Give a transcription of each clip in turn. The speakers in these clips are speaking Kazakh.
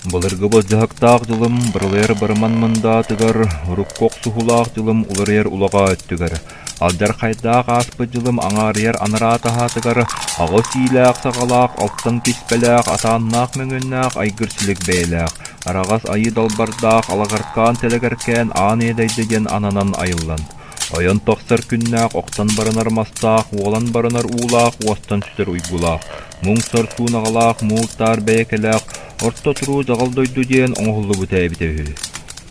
Былыргы бозжахактаах жылым, бырлер барман мандатыгар, руккок сухулаах жылым, уларер улага өттүгар. Алдар хайдаах аспы жылым, аңарер анаратахатыгар, ағы сийлаах сағалаах, алттан киспелаах, атааннаах мөңүннаах, айгыр силик бейлаах. Арагас айы далбардаах, алагаркаан телегеркен, аан едайдыген ананан айыллан. Ойон тоқсар күннаах, оқтан барынар мастаах, уолан барынар уулаах, уостан сүтер уйгулаах. Муң сор суунағалаах, муылтар бәйкелаах, орто туруу жағалдойду ден оңғылы бұтәйбітеуі.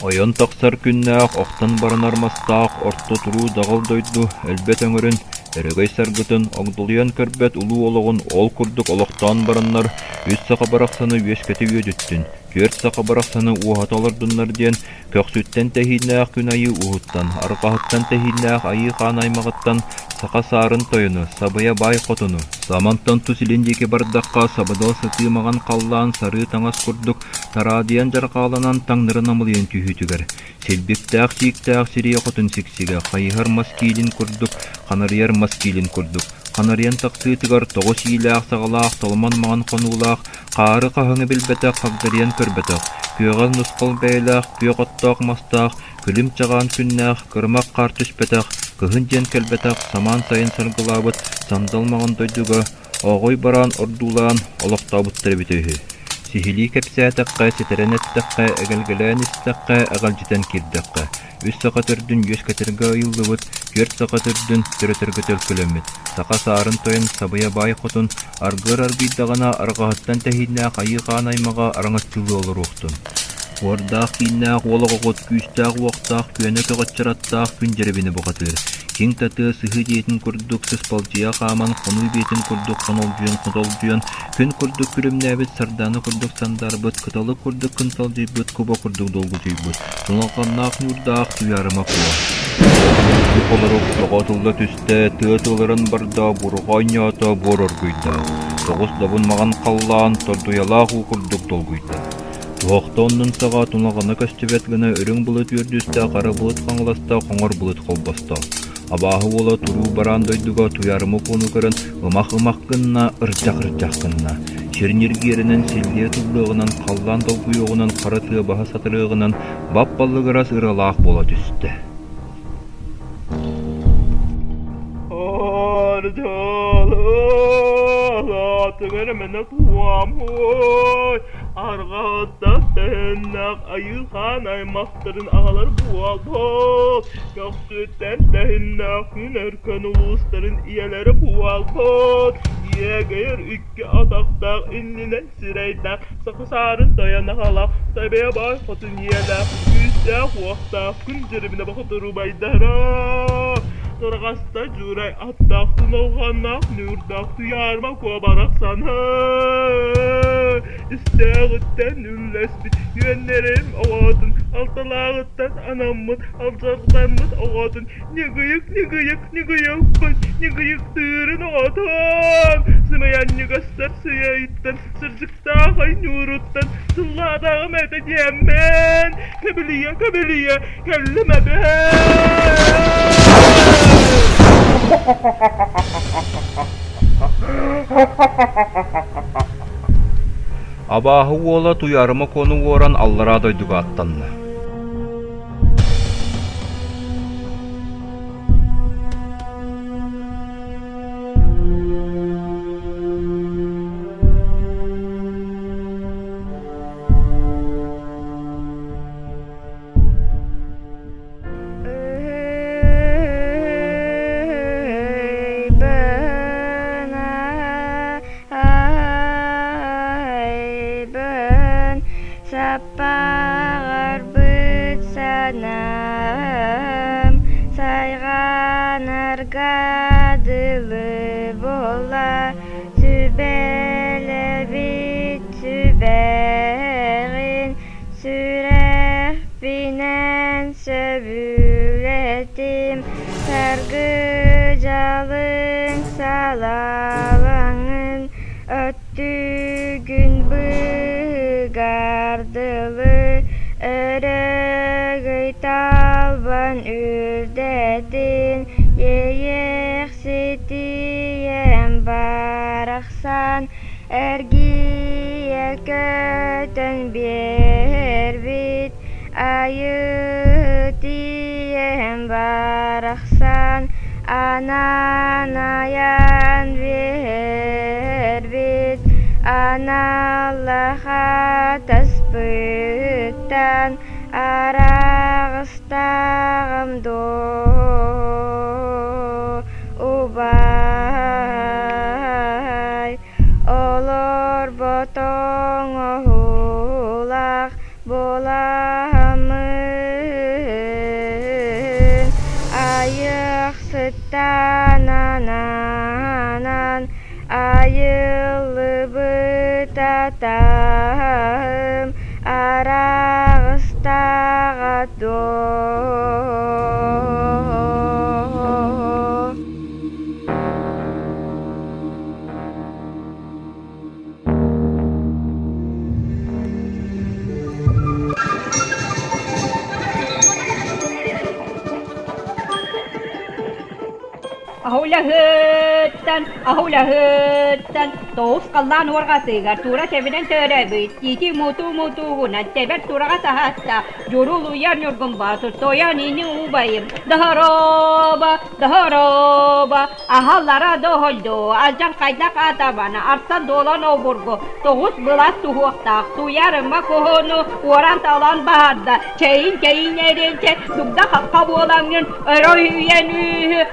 Ойон тоқсар күннаах, оқтан барынар мастаах, орто туруу жағалдойду, әлбет өңірін, әрегей саргытын, оңдылыян көрбет улуу олығын, ол күрдік олықтан барынар, үс сақа барақсаны өскеті өдіттін. Көрт сақа барақсаны уғаталырдынлар ден, көксүттен тәхиннәқ күн айы уғыттан, арқағыттан тәхиннәқ айы қан аймағыттан, сақа сарын тойыны, сабая бай қотыны. Самантан тұсилендеке бардаққа сабадал сытымаған қаллан сары таңас күрдік, тарадиян жарқаланан таңнырын амылыен түйітігер. Селбектәқ сиіктәқ сирия қотын сиксіге, қайығар маскилин күрдік, қанарияр маскилин күрдік. Қанариян тақсытығар тоғыз иләқ сағалақ, толман маған қонулақ, қары қағыңы білбетақ, қағдариян көрбетақ. Күйеғал нұсқал бәйләқ, күйеғаттақ мастақ, күлім чаған күннәқ, кырмақ қар түспетақ, кығын ден кәлбетақ, саман сайын сарғылабыт, сандалмаған дойдуға, оғой баран ордулан, олықтабыттыр бітөйі. Сихили кәпсәтәққа, сетеренеттәққа, әгәлгәлән істәққа, әғалжитен кирдәққа. Үс сақа түрдін өс кәтіргі айылдыбыт, көрт сақа түрдін түрітіргі төлкілемет. Сақа сарын тойын сабая бай қотын, арғыр арбидағана арғағыттан тәхиннәқ айыған аймаға араңаттылы олыр оқтын. Ордақ кейіннәқ олығы қот күйістәқ уақтақ, күйені тоғатчараттақ күн жеребені бұғатыр. Кең таты сығы дейтін күрдік, сыспалжия қаман, қону бейтін күрдік, қонолжуен, күн күрдік күрімнәбіт, сарданы күрдік сандарбыт, кыталы күрдік күнталжайбыт, құба күрдік долғызайбыт. Тұнылғаннақ нүрдақ түйарыма құла. Құлырық тоғатылда түсті, тыатылырын барда, бұрған ята борыр гүйді. Тоғыз дабын маған қаллан, тордуялақ ұқырдық долғүйді. Туақтонның саға тұнағаны көстебетліні үрің бұлыт өрдісті, қара бұлыт қаңыласта, қоңыр бұлыт қолбаста. Абағы ола тұру баран дойдуға туярымы қону көрін, ымақ-ымақ кынна, ырчақ-ырчақ кынна. Шернергерінің селге тұллығынан, қаллан долғuyоғынан, қара тыабаға сатырығынан, бап-балығырас ыралақ бола түсті. Арғатта тәннәқ айылған аймақтарын ағалар буал бол. Көксүттен тәннәқ күн өркен ұлыстарын иелері буал бол. Егер үкке атақтақ инлінен сірейдақ, сақы сарын таян ағалақ, сәбе бай қотын иеләқ, үстәқ уақтақ күн жеріміне бақытыру байдара. Торғаста жүрай аттақ тұнылғаннақ, нүрдақ tuyarma kovarak sana. İstağıttan üllesbit, yönlerim oğadın, altalağıttan anamın, alçaktanmız oğadın. Ne gıyık bak, ne gıyık tırın oğadın. Sımayan ne göster sıyayıttan, sırcıkta hay nuruttan, sılladağım edeceğim ben. Kabiliye, kellime ben. Абағы ола туярымы кону оран аллара дойдуға аттанны. Саппағар бұт санам, сайғанарға дылы бола, түбәлі бит түбәғін, сүрәқ бинен сөбілетім, сарғы жалын салалаңын, өттігін Gardılı örgüy talban ürdedin Yeyek sitiyem baraksan Ergiye көтөн бербит айы тием барахсан анан аян бербит аналлаха таспыттан арагыстагымдо убай олор ботоң охулак боламын айык сыттан анан айылыбыт атам арагыстага до Ahulahıttan, toğuz qallan orğasıgar, tura sevinen törəbit, yeti mutu-mutuğuna, tebet turağa sahatta, yorul uyar yorgun batır, toyan ini ubayım, daharoba, ahallara doholdu, alcan kaydak atabana, arsan dolan oburgu, toğuz bılas tuhuqtaq, tuyarıma kohonu, oran talan bahadda, çeyin erince, dugda haqqa bolanın, ara hüyenü,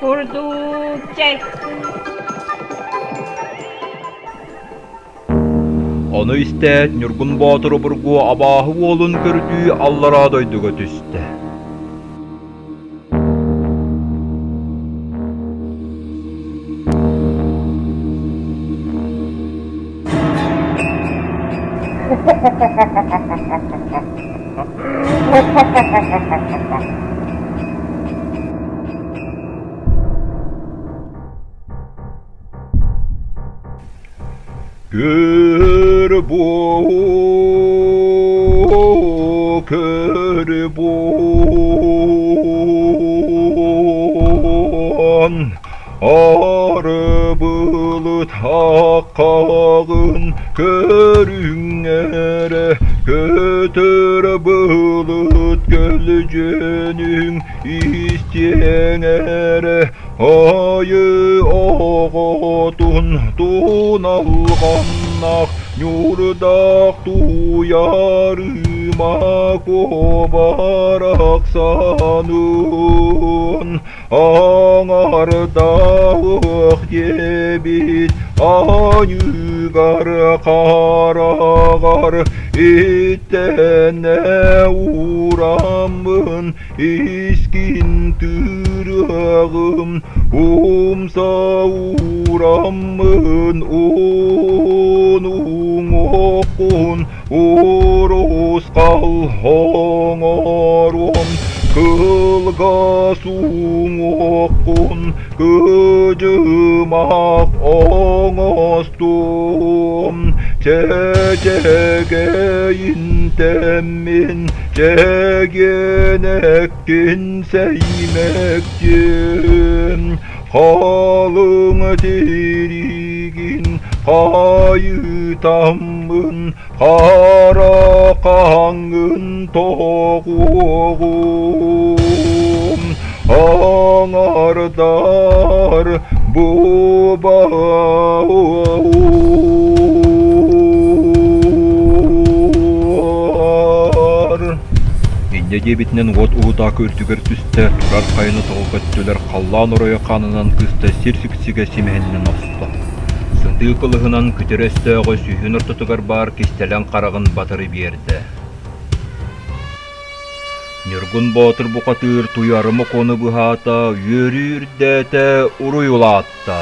kurduk çay. Onu istet Nurgun Batur burgu abahı olun gördüğü allara doyduğu düştü. Kör bon arı bulut hakkağın körüngere kötür bulut gölcenin isteyengere ayı oğutun tunalğannak yurdak tuyarıma kobarak sanın ağardağık debit ayıgar karagar ittene uğramın iskin tırağım umsa uğramın onun okun uğruz kal hoğarum kılga suğun okun gıcımak oğastum çecegeyin temmin cegenekkin seymekcim halın tirigin kayıtamın kara kangın toğum ağardar bu bağır İnce cebitinden ot uğuta körtügür tüste turar kayını toğuköttüler kallan oraya kanınan kısta sirsiksiga simehenden osta. Sındığı kılığынан kütürestöğü sühün ortutugar bar kistelen karağın batırı berdi. Nurgun Batur bu katır tuyarımı konu bu hata yürür dete uruyulatta.